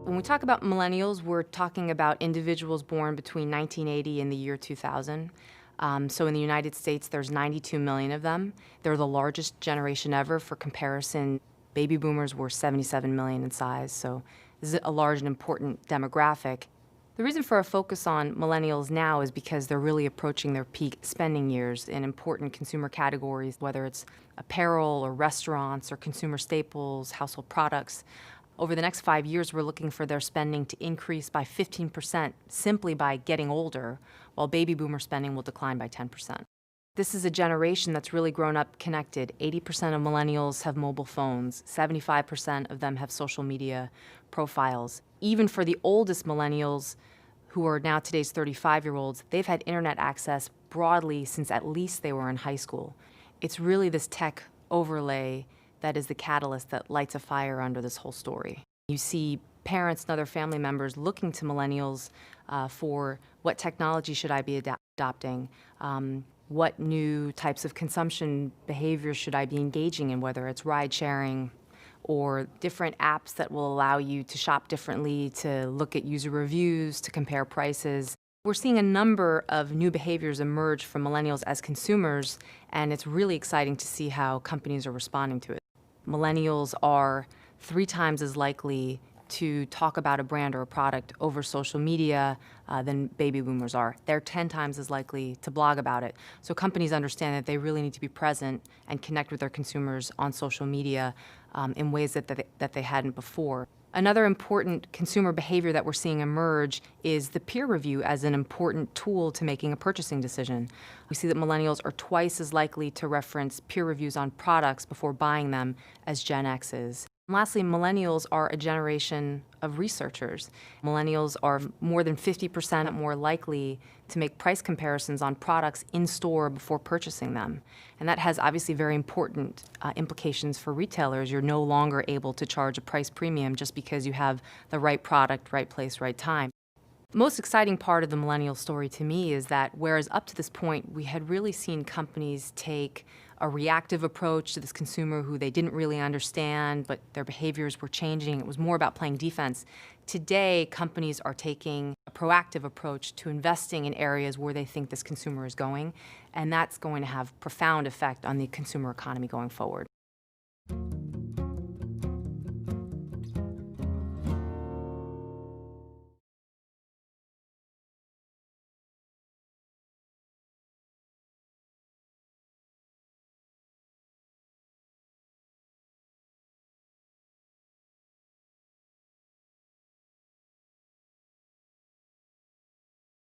When we talk about millennials, we're talking about individuals born between 1980 and the year 2000. So in the United States, there's 92 million of them. They're the largest generation ever. For comparison, baby boomers were 77 million in size, so this is a large and important demographic. The reason for a focus on millennials now is because they're really approaching their peak spending years in important consumer categories, whether it's apparel or restaurants or consumer staples, household products. Over the next 5 years, we're looking for their spending to increase by 15% simply by getting older, while baby boomer spending will decline by 10%. This is a generation that's really grown up connected. 80% of millennials have mobile phones. 75% of them have social media profiles. Even for the oldest millennials, who are now today's 35-year-olds, they've had internet access broadly since at least they were in high school. It's really this tech overlay that is the catalyst that lights a fire under this whole story. You see parents and other family members looking to millennials for what technology should I be adopting, what new types of consumption behaviors should I be engaging in, whether it's ride sharing or different apps that will allow you to shop differently, to look at user reviews, to compare prices. We're seeing a number of new behaviors emerge from millennials as consumers, and it's really exciting to see how companies are responding to it. Millennials are 3 times as likely to talk about a brand or a product over social media than baby boomers are. They're 10 times as likely to blog about it. So companies understand that they really need to be present and connect with their consumers on social media in ways that they hadn't before. Another important consumer behavior that we're seeing emerge is the peer review as an important tool to making a purchasing decision. We see that millennials are twice as likely to reference peer reviews on products before buying them as Gen X is. And lastly, millennials are a generation of researchers. Millennials are more than 50% more likely to make price comparisons on products in store before purchasing them. And that has obviously very important implications for retailers. You're no longer able to charge a price premium just because you have the right product, right place, right time. The most exciting part of the millennial story to me is that whereas up to this point we had really seen companies take a reactive approach to this consumer who they didn't really understand, but their behaviors were changing. It was more about playing defense. Today, companies are taking a proactive approach to investing in areas where they think this consumer is going, and that's going to have profound effect on the consumer economy going forward.